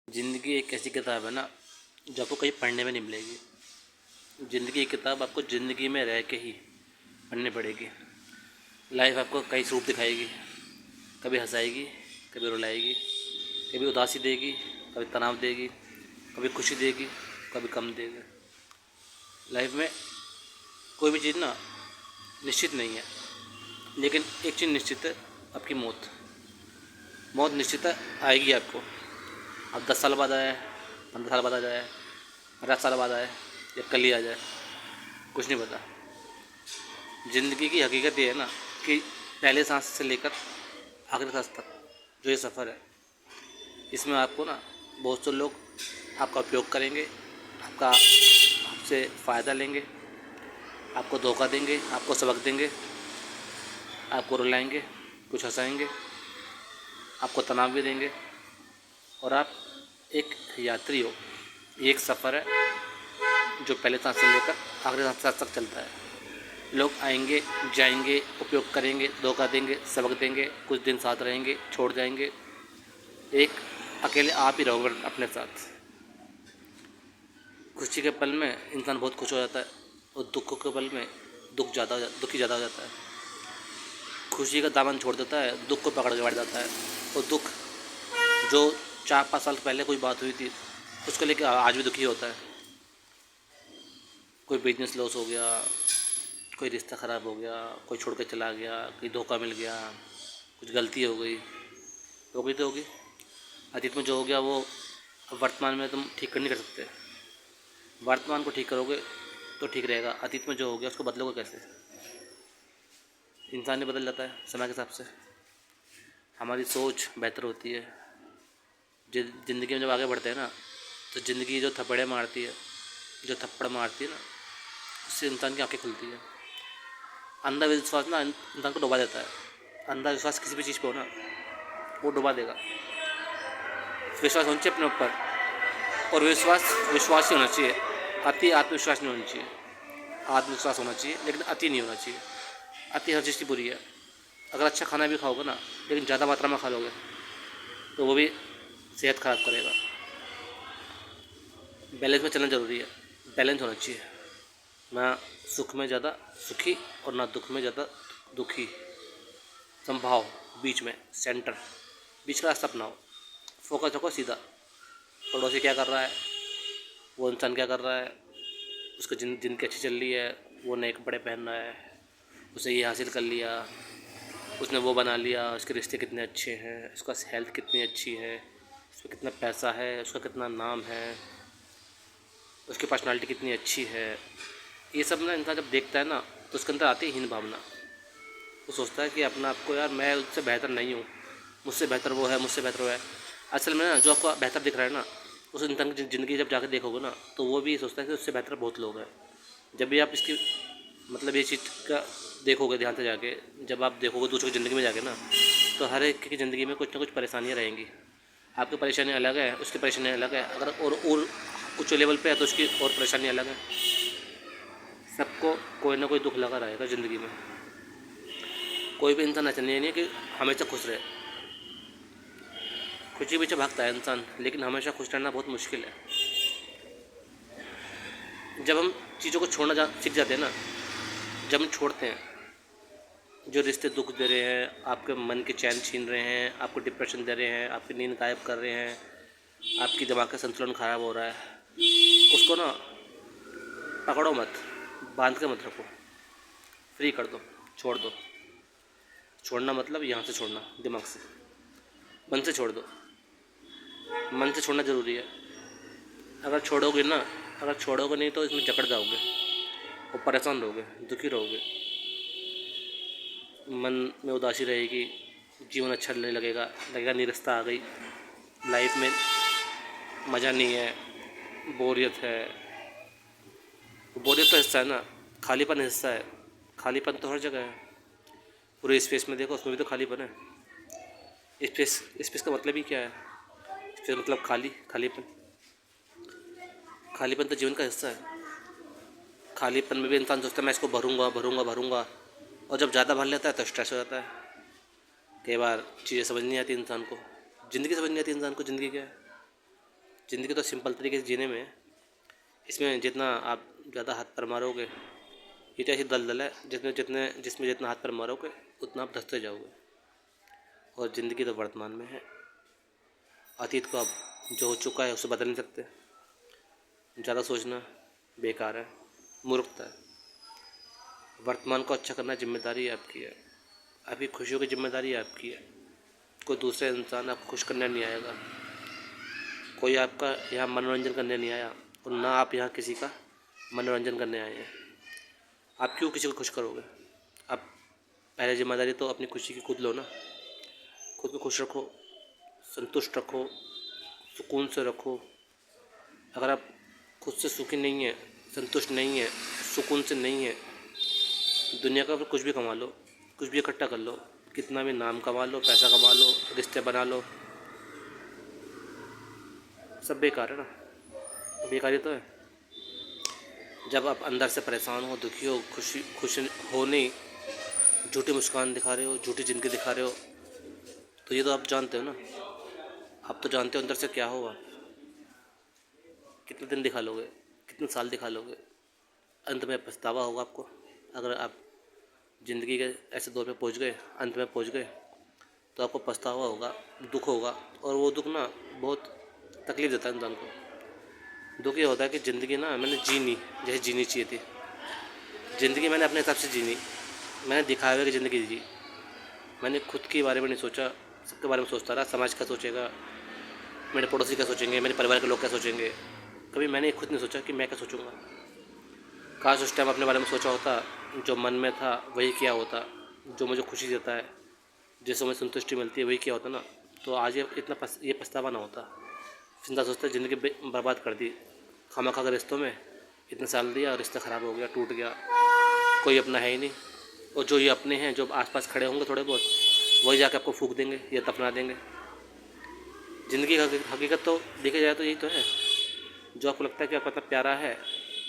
ज़िंदगी एक ऐसी किताब है ना जो आपको कहीं पढ़ने में नहीं मिलेगी। ज़िंदगी की किताब आपको ज़िंदगी में रह के ही पढ़नी पड़ेगी। लाइफ आपको कई स्वरूप दिखाएगी, कभी हंसाएगी, कभी रुलाएगी, कभी उदासी देगी, कभी तनाव देगी, कभी खुशी देगी, कभी कम देगी। लाइफ में कोई भी चीज़ ना निश्चित नहीं है, लेकिन एक चीज़ निश्चित है, आपकी मौत। मौत निश्चित है, आएगी आपको। अब 10 साल बाद आए, 15 साल बाद आ जाए, 50 साल बाद आए या कल ही आ जाए, कुछ नहीं पता। ज़िंदगी की हकीकत ये है ना कि पहले सांस से लेकर आखिरी सांस तक जो ये सफ़र है, इसमें आपको ना बहुत से लोग आपका उपयोग करेंगे, आपसे फ़ायदा लेंगे, आपको धोखा देंगे, आपको सबक देंगे, आपको रुलाएंगे, कुछ हंसाएंगे, आपको तनाव भी देंगे। और आप एक यात्री हो। ये एक सफ़र है जो पहले सांस से लेकर आखिरी सांस तक चलता है। लोग आएंगे, जाएंगे, उपयोग करेंगे, धोखा देंगे, सबक देंगे, कुछ दिन साथ रहेंगे, छोड़ जाएंगे। एक अकेले आप ही रहोगे अपने साथ। खुशी के पल में इंसान बहुत खुश हो जाता है और दुखों के पल में दुखी ज़्यादा हो जाता है। खुशी का दामन छोड़ देता है, दुख को पकड़ के बैठ जाता है। और दुख जो 4-5 साल पहले कोई बात हुई थी, उसको लेकर आज भी दुखी होता है। कोई बिजनेस लॉस हो गया, कोई रिश्ता ख़राब हो गया, कोई छोड़ के चला गया, कोई धोखा मिल गया, कुछ गलती हो गई तो होगी। अतीत में जो हो गया वो वर्तमान में तुम ठीक कर नहीं कर सकते। वर्तमान को ठीक करोगे तो ठीक रहेगा, अतीत में जो हो गया उसको बदलोगे कैसे? इंसान ही बदल जाता है समय के हिसाब से। हमारी सोच बेहतर होती है। ज़िंदगी में जब आगे बढ़ते हैं ना, तो ज़िंदगी जो थप्पड़ मारती है ना, उससे इंसान की आंखें खुलती है। अंधविश्वास ना इंसान को डुबा देता है। अंधविश्वास किसी भी चीज़ पे हो ना, वो डुबा देगा। विश्वास होना चाहिए अपने ऊपर, और विश्वास ही होना चाहिए। अति आत्मविश्वास नहीं होना चाहिए। आत्मविश्वास होना चाहिए, लेकिन अति नहीं होना चाहिए। अति हर चीज़ की बुरी है। अगर अच्छा खाना भी खाओगे ना, लेकिन ज़्यादा मात्रा में खा लोगे तो वो भी सेहत ख़राब करेगा। बैलेंस में चलना ज़रूरी है। बैलेंस होना चाहिए, ना सुख में ज़्यादा सुखी और ना दुख में ज़्यादा दुखी। संभाव बीच में, सेंटर, बीच का रास्ता अपनाओ। फोकस रखो सीधा। पड़ोसी क्या कर रहा है, वो इंसान क्या कर रहा है, उसकी जिंदगी अच्छी चल रही है, वो नए कपड़े पहन रहा है, उसे ये हासिल कर लिया, उसने वो बना लिया, उसके रिश्ते कितने अच्छे हैं, उसका हेल्थ कितनी अच्छी है, उसमें कितना पैसा है, उसका कितना नाम है, उसकी पर्सनालिटी कितनी अच्छी है। ये सब ना इंसान जब देखता है ना, तो उसके अंदर आती है हीन भावना। वो सोचता है कि अपना आपको, यार मैं उससे बेहतर नहीं हूँ, मुझसे बेहतर वो है, मुझसे बेहतर वो है। असल में ना जो आपको बेहतर दिख रहा है ना, उस इंसान की ज़िंदगी जब जाकर देखोगे ना, तो वो भी सोचता है कि उससे बेहतर बहुत लोग हैं। जब भी आप इसकी मतलब ये चीज़ का देखोगे ध्यान से जाके, जब आप देखोगे दूसरों की ज़िंदगी में जाके ना, तो हर एक की ज़िंदगी में कुछ ना कुछ परेशानियाँ रहेंगी। आपकी परेशानी अलग है, उसकी परेशानी अलग है। अगर और कुछ लेवल पे है तो उसकी और परेशानी अलग है। सबको कोई ना कोई दुख लगा रहेगा ज़िंदगी में। कोई भी इंसान ऐसा नहीं है कि हमेशा खुश रहे। खुशी पीछे भागता है इंसान, लेकिन हमेशा खुश रहना बहुत मुश्किल है। जब हम चीज़ों को छोड़ना सीख जाते हैं ना, जब हम छोड़ते हैं, जो रिश्ते दुख दे रहे हैं, आपके मन के चैन छीन रहे हैं, आपको डिप्रेशन दे रहे हैं, आपकी नींद गायब कर रहे हैं, आपकी दिमाग का संतुलन ख़राब हो रहा है, उसको ना पकड़ो मत, बांध के मत रखो, फ्री कर दो, छोड़ दो। छोड़ना मतलब यहाँ से छोड़ना, दिमाग से, मन से छोड़ दो। मन से छोड़ना ज़रूरी है। अगर छोड़ोगे ना, अगर छोड़ोगे नहीं तो इसमें जकड़ जाओगे और परेशान रहोगे, दुखी रहोगे, मन में उदासी रहेगी, जीवन अच्छा नहीं लगेगा निराशा आ गई, लाइफ में मज़ा नहीं है, बोरियत है। बोरियत तो हिस्सा है ना, खालीपन हिस्सा है। खालीपन तो हर जगह है। पूरे स्पेस में देखो, उसमें भी तो खालीपन है। स्पेस का मतलब ही क्या है? स्पेस मतलब खालीपन। खालीपन तो जीवन का हिस्सा है। खालीपन में भी इंसान सोचता है मैं इसको भरूंगा, और जब ज़्यादा भर लेता है तो स्ट्रेस हो जाता है। कई बार चीज़ें समझ नहीं आती इंसान को, ज़िंदगी समझ नहीं आती इंसान को, ज़िंदगी क्या है। ज़िंदगी तो सिंपल तरीके से जीने में है। इसमें जितना आप ज़्यादा हाथ पैर मारोगे, ये तो ऐसी दलदल है जिसमें जितना हाथ पैर मारोगे उतना आप धंसते जाओगे। और ज़िंदगी तो वर्तमान में है। अतीत को अब जो हो चुका है उसे बदल नहीं सकते। ज़्यादा सोचना बेकार है, मूर्खता है। वर्तमान को अच्छा करना जिम्मेदारी आपकी है। आपकी खुशियों की जिम्मेदारी आपकी है। कोई दूसरे इंसान आपको खुश करने नहीं आएगा। कोई आपका यहाँ मनोरंजन करने नहीं आया और ना आप यहाँ किसी का मनोरंजन करने आए हैं। आप क्यों किसी को खुश करोगे? आप पहले जिम्मेदारी तो अपनी खुशी की खुद लो ना। खुद को खुश रखो, संतुष्ट रखो, सुकून से रखो। अगर आप खुद से सुखी नहीं है, संतुष्ट नहीं है, सुकून से नहीं है, दुनिया का कुछ भी कमा लो, कुछ भी इकट्ठा कर लो, कितना भी नाम कमा लो, पैसा कमा लो, रिश्ते बना लो, सब बेकार है ना। बेकारी तो है। जब आप अंदर से परेशान हो, दुखी हो, खुश हो नहीं, झूठी मुस्कान दिखा रहे हो, झूठी ज़िंदगी दिखा रहे हो, तो ये तो आप जानते हो ना। आप तो जानते हो अंदर से क्या होगा। कितने दिन दिखा लोगे, कितने साल दिखा लोगे, अंत में पछतावा होगा आपको। अगर आप ज़िंदगी के ऐसे दौर पे पहुंच गए, अंत में पहुंच गए, तो आपको पछतावा होगा, दुख होगा। और वो दुख ना बहुत तकलीफ़ देता है इंसान को। दुख ये होता है कि ज़िंदगी ना मैंने जी नहीं जैसे जीनी चाहिए थी। ज़िंदगी मैंने अपने हिसाब से जीनी, मैंने दिखावे की ज़िंदगी जी। मैंने खुद के बारे में नहीं सोचा, सबके बारे में सोचता रहा। समाज क्या सोचेगा, मेरे पड़ोसी क्या सोचेंगे, मेरे परिवार के लोग क्या सोचेंगे। कभी मैंने खुद नहीं सोचा कि मैं क्या सोचूंगा। काश उस टाइम अपने बारे में सोचा होता, जो मन में था वही किया होता, जो मुझे खुशी देता है, जिससे मुझे संतुष्टि मिलती है वही किया होता ना, तो आज ये पछतावा ना होता। जिंदा सोचता ज़िंदगी बर्बाद कर दी, खामखा के रिश्तों में इतने साल दिया और रिश्ता ख़राब हो गया, टूट गया, कोई अपना है ही नहीं। और जो ये अपने हैं, जो आसपास खड़े होंगे थोड़े बहुत, वही जाके आपको फूंक देंगे या दफना देंगे। ज़िंदगी का हकीकत तो देखा जाए तो यही तो है। जो आपको लगता है कि आपका इतना प्यारा है,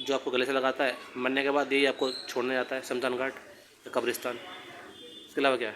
जो आपको गले से लगाता है, मरने के बाद यही आपको छोड़ने जाता है, शमशान घाट या कब्रिस्तान। इसके अलावा क्या है?